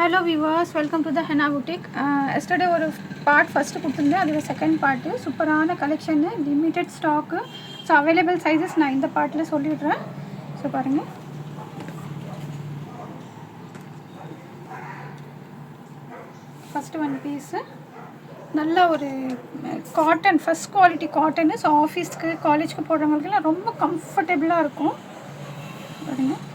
Hello viewers, welcome to the Henna Boutique. Yesterday ஒரு part first கொடுத்துருந்தேன், அதில் second part சூப்பரான கலெக்ஷன்னு, limited stock. So available sizes நான் இந்த பார்ட்டில் சொல்லிடுறேன். ஸோ பாருங்கள், ஃபஸ்ட்டு ஒன் பீஸு நல்ல ஒரு cotton, first quality cotton. So ஆஃபீஸ்க்கு காலேஜ்க்கு போடுறவங்களுக்குலாம் ரொம்ப கம்ஃபர்டபுளாக இருக்கும். பாருங்கள்,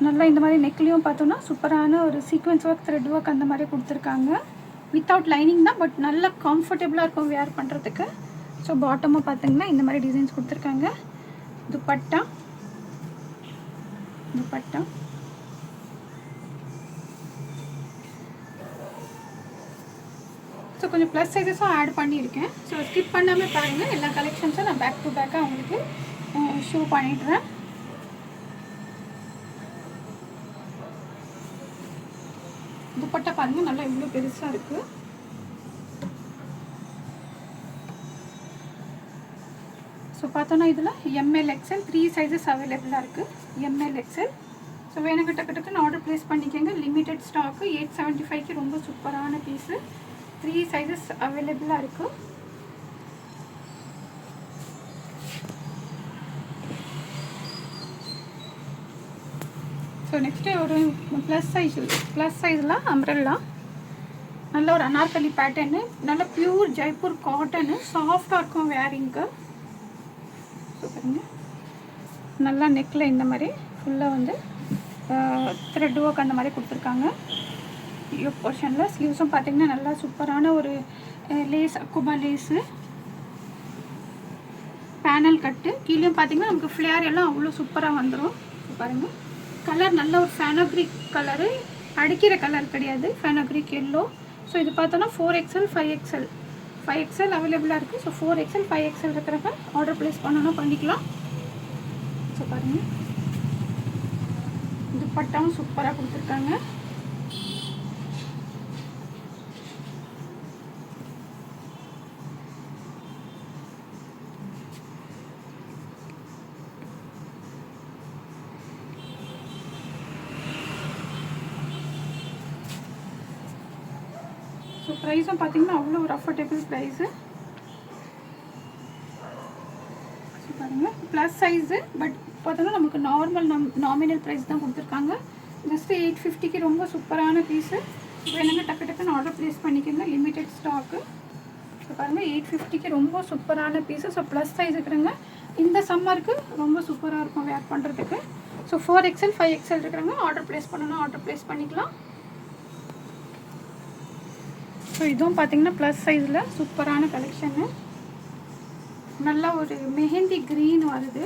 நல்லா இந்த மாதிரி நெக்லேயும் பார்த்தோன்னா சூப்பரான ஒரு சீக்வென்ஸ் ஒர்க், த்ரெட் ஒர்க் அந்த மாதிரி கொடுத்துருக்காங்க. வித்தவுட் லைனிங் தான், பட் நல்லா கம்ஃபர்டபுளாக இருக்கும் வேர் பண்ணுறதுக்கு. ஸோ பாட்டமாக பார்த்தீங்கன்னா இந்த மாதிரி டிசைன்ஸ் கொடுத்துருக்காங்க. துப்பட்டா துப்பட்டா ஸோ கொஞ்சம் ப்ளஸ் சைஸஸும் ஆட் பண்ணியிருக்கேன். ஸோ ஸ்கிப் பண்ணாமல் பாருங்கள், எல்லா கலெக்ஷன்ஸும் நான் பேக் டு பேக்காக உங்களுக்கு ஷோ பண்ணிடுறேன். துப்பட்டா பாருங்கள், நல்லா இவ்வளோ பெருசாக இருக்குது. ஸோ பார்த்தோன்னா இதில் எம்எல் எக்ஸ்எல் 3 சைஸஸ் அவைலபிளாக இருக்குது. M L XL. ஸோ வேணுங்க டக்கு டக்குன்னு ஆர்டர் ப்ளேஸ் பண்ணிக்கோங்க. லிமிட்டட் ஸ்டாக்கு 875க்கு ரொம்ப சூப்பரான பீஸு. 3 சைஸஸ் அவைலபிளாக இருக்குது. ஸோ நெக்ஸ்ட்டு ஒரு ப்ளஸ் சைஸில் அம்ப்ரெல்லா, நல்ல ஒரு அனார்கலி பேட்டர்னு, நல்ல பியூர் ஜெய்ப்பூர் காட்டனு, சாஃப்டாக இருக்கும் வேரிங்க்கு. ஸோ பாருங்க, நல்லா நெக்கில் இந்த மாதிரி ஃபுல்லாக வந்து த்ரெட் ஒர்க் அந்த மாதிரி கொடுத்துருக்காங்க. யோக் போர்ஷனில் ஸ்லீவ்ஸும் பார்த்திங்கன்னா நல்லா சூப்பரான ஒரு லேஸ், அக்குபா லேஸு, பேனல் கட்டு. கீழேயும் பார்த்திங்கன்னா நமக்கு ஃப்ளேர் எல்லாம் அவ்வளோ சூப்பராக வந்துடும். பாருங்கள், கலர் நல்ல ஒரு ஃபேனோக்ரிக் கலரு, அடிக்கிற கலர் கிடையாது, ஃபேனோக்ரிக் எல்லோ. ஸோ இது பார்த்தோன்னா 4XL 5XL அவைலபிளாக இருக்குது. ஸோ 4XL 5XL இருக்கிறப்ப ஆர்டர் ப்ளேஸ் பண்ணணும், பண்ணிக்கலாம். ஸோ பாருங்கள், துப்பட்டாவும் சூப்பராக கொடுத்துருக்காங்க. ஸோ ப்ரைஸும் பார்த்திங்கன்னா அவ்வளோ ஒரு அஃபோர்டபுள் ப்ரைஸு. ஸோ பாருங்கள், ப்ளஸ் சைஸு, பட் பார்த்தோன்னா நமக்கு நார்மல் நாமினல் ப்ரைஸ் தான் கொடுத்துருக்காங்க. ஜஸ்ட்டு 850க்கு ரொம்ப சூப்பரான பீஸு. வேணுங்க டக்கு டக்குன்னு ஆர்டர் ப்ளேஸ் பண்ணிக்கோங்க, லிமிட்டட் ஸ்டாக்கு. ஸோ பாருங்கள், 850க்கு ரொம்ப சூப்பரான பீஸு. ஸோ ப்ளஸ் சைஸ் இருக்கிறவங்க இந்த சம்மருக்கு ரொம்ப சூப்பராக இருக்கும் வேர் பண்ணுறதுக்கு. ஸோ 4XL 5XL இருக்கிறவங்க ஆர்டர் ப்ளேஸ் பண்ணணும், ஆர்டர் ப்ளேஸ் பண்ணிக்கலாம். ஸோ இதுவும் பார்த்திங்கன்னா ப்ளஸ் சைஸில் சூப்பரான கலெக்ஷனு. நல்லா ஒரு மெஹந்தி க்ரீன் வருது.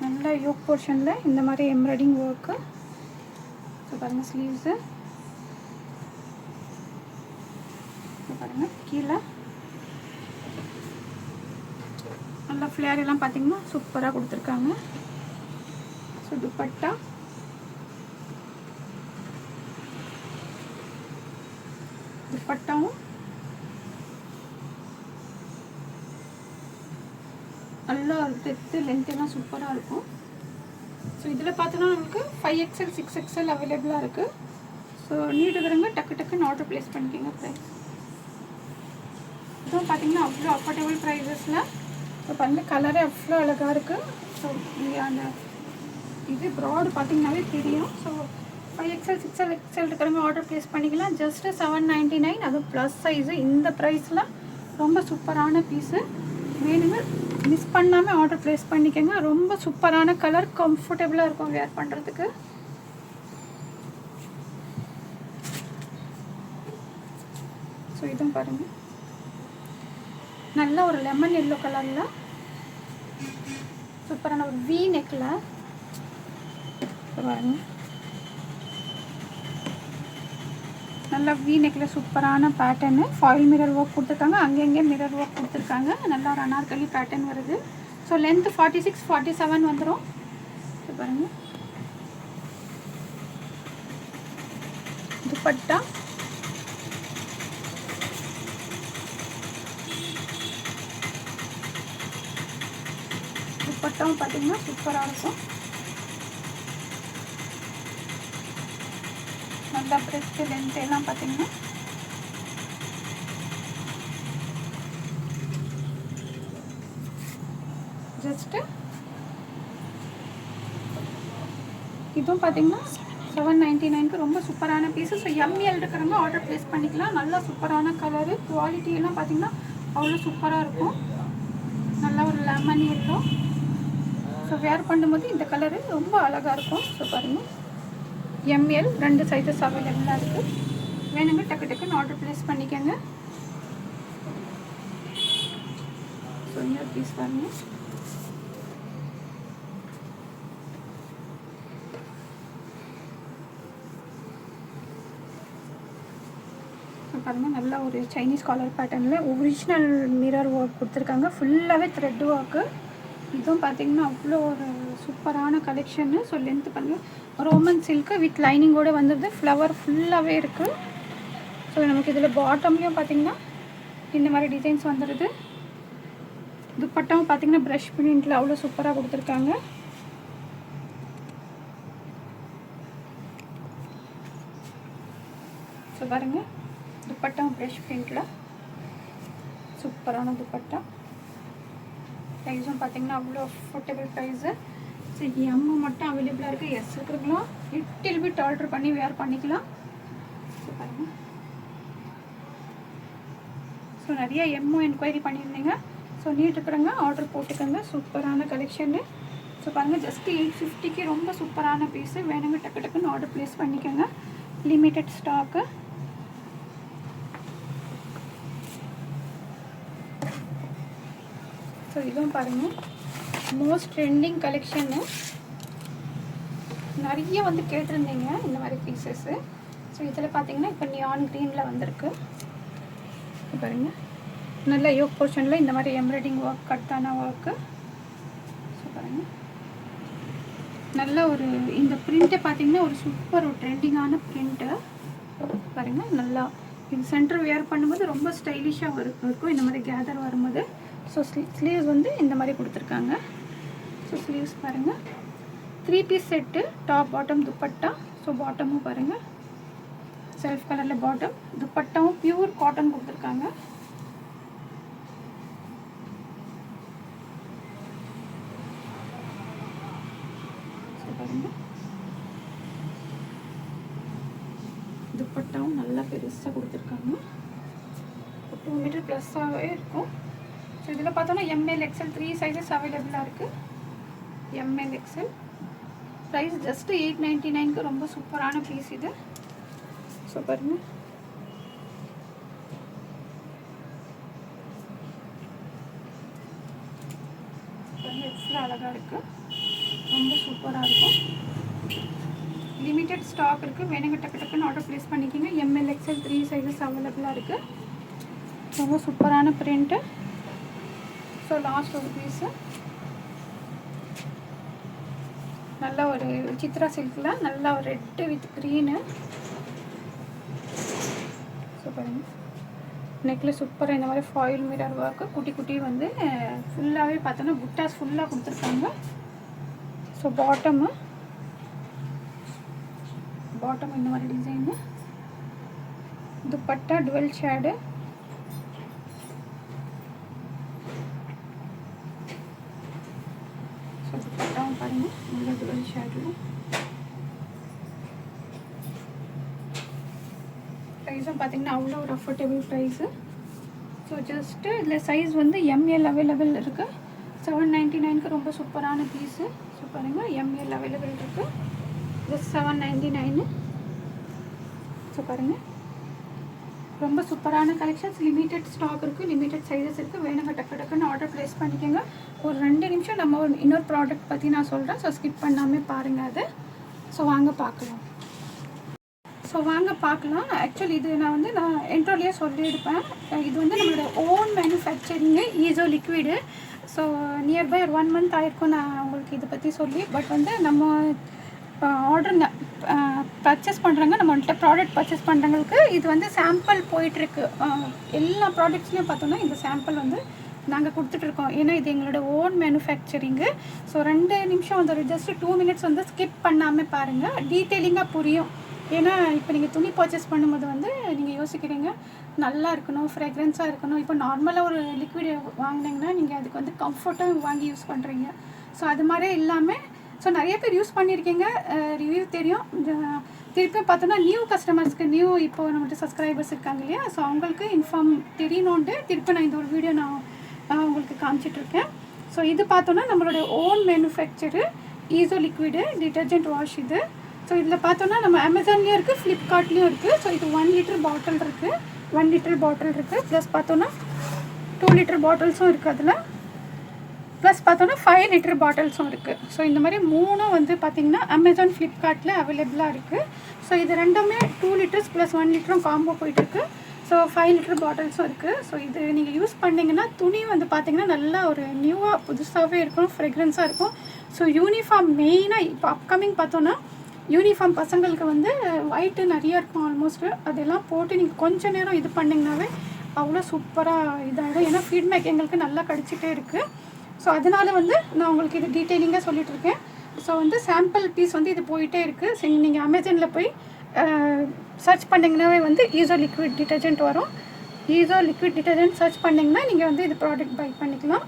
நல்லா யோக் போர்ஷனில் இந்த மாதிரி எம்ப்ராய்டிங் ஒர்க்கு. ஸோ பாருங்கள், ஸ்லீவ்ஸு பாருங்கள், கீழே நல்லா ஃப்ளேர் எல்லாம் பார்த்திங்கன்னா சூப்பராக கொடுத்துருக்காங்க. ஸோ துப்பட்டா, துப்பட்டாவும் நல்லா டெப்த்து லென்த்தெல்லாம் சூப்பராக இருக்கும். ஸோ இதில் பார்த்தோன்னா நமக்கு 5XL 6XL அவைலபிளாக இருக்குது. ஸோ நீட் இருக்கிறவங்க டக்கு டக்குன்னு ஆர்டர் ப்ளேஸ் பண்ணிக்கோங்க. ப்ரைஸ் இதுவும் பார்த்திங்கன்னா அவ்வளோ அஃபோர்டபுள் ப்ரைஸஸில். ஸோ பாருங்கள், கலரே அவ்வளோ அழகாக இருக்குது. ஸோ அந்த இது ப்ராடு பார்த்திங்கனாவே தெரியும். ஸோ 5XL 6XL இருக்கிறவங்க ஆர்டர் ப்ளேஸ் பண்ணிக்கலாம். ஜஸ்ட்டு 799, அதுவும் ப்ளஸ் சைஸு. இந்த ப்ரைஸில் ரொம்ப சூப்பரான பீஸு. வேணுங்க மிஸ் பண்ணாமல் ஆர்டர் ப்ளேஸ் பண்ணிக்கோங்க. ரொம்ப சூப்பரான கலர், கம்ஃபர்டபுளாக இருக்கும் வேர் பண்ணுறதுக்கு. ஸோ இதுவும் பாருங்கள், நல்ல ஒரு லெமன் எல்லோ கலரில் சூப்பரான ஒரு வி நெக்கில் பாருங்கள், நல்லா வி நெக்கில் சூப்பரான பேட்டர்னு, ஃபாயில் மிரர் ஒர்க் கொடுத்துருக்காங்க, அங்கங்கே மிரர் ஒர்க் கொடுத்துருக்காங்க. நல்லா ஒரு அனார்கலி பேட்டர்ன் வருது. ஸோ லென்த்து 46 47 வந்துடும். ஸோ பாருங்கள், துப்பட்டா துப்பட்டாவும் பார்த்தீங்கன்னா சூப்பராக இருக்கும். நல்லா பிரெஸ்ட் லென்த் எல்லாம் பார்த்தீங்கன்னா ஜஸ்ட்டு இதுவும் பார்த்தீங்கன்னா 799க்கு ரொம்ப சூப்பரான பீஸு. ஸோ எம்எல் இருக்கிறவங்க ஆர்டர் ப்ளேஸ் பண்ணிக்கலாம். நல்லா சூப்பரான கலரு, குவாலிட்டியெல்லாம் பார்த்தீங்கன்னா அவ்வளோ சூப்பராக இருக்கும். நல்லா ஒரு லெமன் எல்லோ. ஸோ வேர் பண்ணும்போது இந்த கலரு ரொம்ப அழகாக இருக்கும். ஸோ பாருங்கள், எம்எல் 2 சைஸஸ் அவைலபிளாக இருக்குது. வேணுங்க டக்கு டக்குன்னு ஆர்டர் ப்ளேஸ் பண்ணிக்கோங்க. ஸோ இந்த பீஸ் பாருங்கள், பாருங்கள் நல்லா ஒரு சைனீஸ் காலர் பேட்டர்னில் ஒரிஜினல் மிரர் ஒர்க் கொடுத்துருக்காங்க. ஃபுல்லாகவே த்ரெட் ஒர்க்கு. இதுவும் பார்த்திங்கன்னா அவ்வளோ ஒரு சூப்பரான கலெக்ஷன்னு. ஸோ லென்த்து பாருங்கள், ரோமன் சில்க்கு வித் லைனிங்கோடு வந்துடுது. ஃப்ளவர் ஃபுல்லாகவே இருக்குது. ஸோ நமக்கு இதில் பாட்டம்லேயும் பார்த்திங்கன்னா இந்த மாதிரி டிசைன்ஸ் வந்துடுது. துப்பட்டாவும் பார்த்திங்கன்னா ப்ரஷ் பிரிண்டில் அவ்வளோ சூப்பராக கொடுத்துருக்காங்க. ஸோ பாருங்கள், துப்பட்டா ப்ரஷ் பிரிண்டில் சூப்பரான துப்பட்டா. ப்ரைஸும் பார்த்திங்கன்னா அவ்வளோ அஃபோர்டபுள் ப்ரைஸு. ஸோ எம்மு மட்டும் அவைலபிளாக இருக்குது. எஸ் இருக்குங்களா, லிட்டில் பிட் ஆர்டர் பண்ணி வேர் பண்ணிக்கலாம். ஸோ பாருங்கள், ஸோ நிறைய எம்மும் என்கொயரி பண்ணியிருந்தீங்க. ஸோ நீட் இருக்கிறவங்க ஆர்டர் போட்டுக்கோங்க. சூப்பரான கலெக்ஷனு. ஸோ பாருங்கள், ஜஸ்ட்டு 850க்கு ரொம்ப சூப்பரான பீஸு. வேணுங்க டக்கு டக்குன்னு ஆர்டர் ப்ளேஸ் பண்ணிக்கோங்க. Limited stock. ஸோ இதுவும் பாருங்கள், மோஸ்ட் ட்ரெண்டிங் கலெக்ஷன்னு. நிறைய வந்து கேட்டிருந்தீங்க இந்த மாதிரி பீசஸ்ஸு. ஸோ இதில் பார்த்தீங்கன்னா இப்போ நியான் க்ரீனில் வந்திருக்கு. பாருங்கள், நல்ல யோக் போர்ஷனில் இந்த மாதிரி எம்ப்ராய்டிங் ஒர்க், கட்டான ஒர்க்கு. ஸோ பாருங்கள், நல்ல ஒரு இந்த ப்ரிண்ட்டை பார்த்தீங்கன்னா ஒரு சூப்பர் ஒரு ட்ரெண்டிங்கான ப்ரிண்ட்டு. பாருங்கள், நல்லா இது சென்டர் வேர் பண்ணும்போது ரொம்ப ஸ்டைலிஷாக இருக்கும் இந்த மாதிரி கேதர் வரும்போது. ஸோ ஸ்லீவ்ஸ் வந்து இந்த மாதிரி கொடுத்துருக்காங்க. ஸோ ஸ்லீவ்ஸ் பாருங்கள், 3 piece set, top bottom dupatta. So பாட்டமும் பாருங்கள் செல்ஃப் கலரில் பாட்டம், துப்பட்டாவும் பியூர் காட்டன் கொடுத்துருக்காங்க. ஸோ பாருங்கள், துப்பட்டாவும் நல்லா பெருசாக கொடுத்துருக்காங்க. 2 மீட்டர் ப்ளஸ்ஸாகவே இருக்கும். ஸோ இதில் பார்த்தோன்னா எம்எல் எக்ஸ்எல் 3 சைஸஸ் அவைலபிளாக இருக்குது. M L XL. ப்ரைஸ் ஜஸ்ட்டு 899க்கு ரொம்ப சூப்பரான பீஸ் இது. ஸோ பாருங்கள், எக்ஸ்ட்ரா அழகாக இருக்குது, ரொம்ப சூப்பராக இருக்கும். லிமிட்டட் ஸ்டாக் இருக்குது. வேணுங்க டக்கு டக்குன்னு ஆர்டர் ப்ளேஸ் பண்ணிக்கிங்க. எம்எல் எக்ஸ்எல் 3 சைஸஸ் அவைலபிளாக இருக்குது. ரொம்ப சூப்பரான பிரிண்ட்டு. ஸோ லாஸ்ட் ஒரு பீஸு, நல்ல ஒரு சித்ரா சில்கில் நல்ல ஒரு ரெட்டு வித் க்ரீனு. ஸோ பாருங்கள், நெக்கில் சூப்பராக இந்த மாதிரி ஃபாயில் மிரர் ஒர்க்கு, குட்டி குட்டி வந்து ஃபுல்லாகவே பார்த்தோன்னா புட்டாஸ் ஃபுல்லாக கொடுத்துருக்காங்க. ஸோ பாட்டம் இந்த மாதிரி design. Dupatta dual shade. So துப்பட்டாவும் பாருங்கள் நல்ல டுவெல் ஷேடில். ப்ரைஸும் பார்த்திங்கன்னா அவ்வளோ ஒரு அஃபோர்டபுள் ப்ரைஸு. ஸோ ஜஸ்ட்டு இதில் சைஸ் வந்து எம்எல் அவைலபிள் இருக்குது. 799க்கு ரொம்ப சூப்பரான பீஸு. ஸோ பாருங்கள், எம்எல் அவைலபிள் இருக்குது. ஜஸ்ட் 799. ஸோ பாருங்கள், ரொம்ப சூப்பரான கலெக்ஷன்ஸ். லிமிட்டட் ஸ்டாக் இருக்குது, லிமிட்டட் சைஸஸ் இருக்குது. வேணுங்க டக்கு டக்குன்னு ஆர்டர் ப்ளேஸ் பண்ணிக்கோங்க. ஒரு 2 நிமிஷம் நம்ம இன்னொரு ப்ராடக்ட் பற்றி நான் சொல்கிறேன். ஸோ ஸ்கிப் பண்ணாமல் பாருங்கள் அது. ஸோ வாங்க பார்க்கலாம். ஆக்சுவலி இது நான் என்ட்ரோலேயே சொல்லியிருப்பேன். இது வந்து நம்மளோட ஓன் மேனுஃபேக்சரிங்கு, ஈஸோ லிக்விடு. ஸோ நியர்பை ஒரு 1 மந்த் ஆயிருக்கும் நான் உங்களுக்கு இதை பற்றி சொல்லி. பட் வந்து நம்ம ஆர்டர் பர்ச்சேஸ் பண்ணுறாங்க, நம்மள்கிட்ட ப்ராடக்ட் பர்ச்சேஸ் பண்ணுறவங்களுக்கு இது வந்து சாம்பிள் போயிட்டுருக்கு. எல்லா ப்ராடக்ட்ஸ்லையும் பார்த்தோன்னா இந்த சாம்பிள் வந்து நாங்கள் கொடுத்துட்ருக்கோம். ஏன்னா இது எங்களோட ஓன் மேனுஃபேக்சரிங்கு. ஸோ 2 நிமிஷம் வந்து ஜஸ்ட் 2 மினிட்ஸ் வந்து ஸ்கிப் பண்ணாமல் பாருங்கள், டீட்டெயிலிங்காக புரியும். ஏன்னா இப்போ நீங்கள் துணி பர்ச்சேஸ் பண்ணும்போது வந்து நீங்கள் யோசிக்கிறீங்க நல்லா இருக்கணும், ஃப்ரெக்ரன்ஸாக இருக்கணும். இப்போ நார்மலாக ஒரு லிக்விட் வாங்கினீங்கன்னா நீங்கள் அதுக்கு வந்து கம்ஃபர்ட்டாக வாங்கி யூஸ் பண்ணுறீங்க. ஸோ அது மாதிரியே இல்லாமல் ஸோ நிறைய பேர் யூஸ் பண்ணியிருக்கீங்க, ரிவ்யூ தெரியும். திருப்பியும் பார்த்தோன்னா நியூ கஸ்டமர்ஸ்க்கு இப்போ நம்மகிட்ட சப்ஸ்கிரைபர்ஸ் இருக்காங்க இல்லையா, ஸோ அவங்களுக்கு இன்ஃபார்ம் தெரியணுன்ட்டு திருப்பி நான் இந்த ஒரு வீடியோ நான் உங்களுக்கு காமிச்சிட்ருக்கேன். ஸோ இது பார்த்தோன்னா நம்மளுடைய own manufacture ஈஸோ liquid detergent wash இது. ஸோ இதில் பார்த்தோன்னா நம்ம அமேசான்லேயும் இருக்குது, ஃப்ளிப்கார்ட்லேயும் இருக்குது. ஸோ இது 1 லிட்டர் பாட்டில் இருக்குது, 1 லிட்டர் பாட்டில் இருக்குது. ப்ளஸ் பார்த்தோன்னா 2 லிட்டர் பாட்டில்ஸும் இருக்குது அதில். ப்ளஸ் பார்த்தோன்னா 5 லிட்டர் பாட்டில்ஸும் இருக்குது. ஸோ இந்த மாதிரி 3 வந்து பார்த்திங்கன்னா அமேசான் ஃப்ளிப்கார்ட்டில் அவைலபிளாக இருக்குது. ஸோ இது ரெண்டுமே 2 லிட்டர்ஸ் ப்ளஸ் 1 லிட்டரும் காம்போ போயிட்டுருக்கு. ஸோ 5 லிட்டர் பாட்டில்ஸும் இருக்குது. ஸோ இது நீங்கள் யூஸ் பண்ணிங்கன்னா துணி வந்து பார்த்திங்கன்னா நல்லா ஒரு நியூவாக புதுசாகவே இருக்கும், ஃப்ரெக்ரன்ஸாக இருக்கும். ஸோ யூனிஃபார்ம் மெயினாக இப்போ அப்கமிங் பார்த்தோன்னா யூனிஃபார்ம் பசங்களுக்கு வந்து ஒயிட்டு நிறைய இருக்கும் ஆல்மோஸ்ட்டு. அதெல்லாம் போட்டு நீங்கள் கொஞ்சம் நேரம் இது பண்ணிங்கனாவே அவ்வளோ சூப்பராக இதாகிடும். ஏன்னா ஃபீட்பேக் எங்களுக்கு நல்லா கிடச்சிட்டே இருக்குது. ஸோ அதனால் வந்து நான் உங்களுக்கு இது டீட்டெயிலிங்காக சொல்லிகிட்ருக்கேன். ஸோ வந்து சாம்பிள் பீஸ் வந்து இது போயிட்டே இருக்குது. ஸோ நீங்கள் அமேசானில் போய் சர்ச் பண்ணிங்கனாவே வந்து ஈஸோ லிக்விட் டிட்டர்ஜென்ட் வரும். ஈஸோ லிக்விட் டிட்டர்ஜென்ட் சர்ச் பண்ணிங்கன்னா நீங்கள் வந்து இது ப்ராடக்ட் பை பண்ணிக்கலாம்.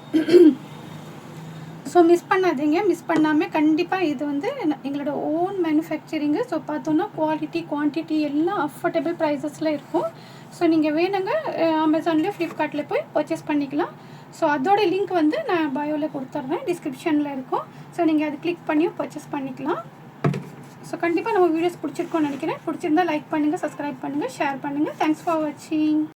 ஸோ மிஸ் பண்ணாதீங்க, மிஸ் பண்ணாமல் கண்டிப்பாக இது வந்து எங்களோட ஓன் மேனுஃபேக்சரிங்கு. ஸோ பார்த்தோன்னா குவாலிட்டி குவான்டிட்டி எல்லாம் அஃபோர்டபுள் ப்ரைஸஸில் இருக்கும். ஸோ நீங்கள் வேணுங்க அமேசான்லேயே ஃப்ளிப்கார்ட்டில் போய் பர்ச்சேஸ் பண்ணிக்கலாம். ஸோ அதோட லிங்க் வந்து நான் பயோவில் கொடுத்துட்றேன், டிஸ்கிரிப்ஷனில் இருக்கும். ஸோ நீங்கள் அது கிளிக் பண்ணியும் பர்ச்சேஸ் பண்ணிக்கலாம். ஸோ கண்டிப்பாக நம்ம வீடியோஸ் பிடிச்சிருக்கோன்னு நினைக்கிறேன். பிடிச்சிருந்தால் லைக் பண்ணுங்கள், சப்ஸ்கிரைப் பண்ணுங்கள், ஷேர் பண்ணுங்கள். தேங்க்ஸ் ஃபார் வாட்சிங்.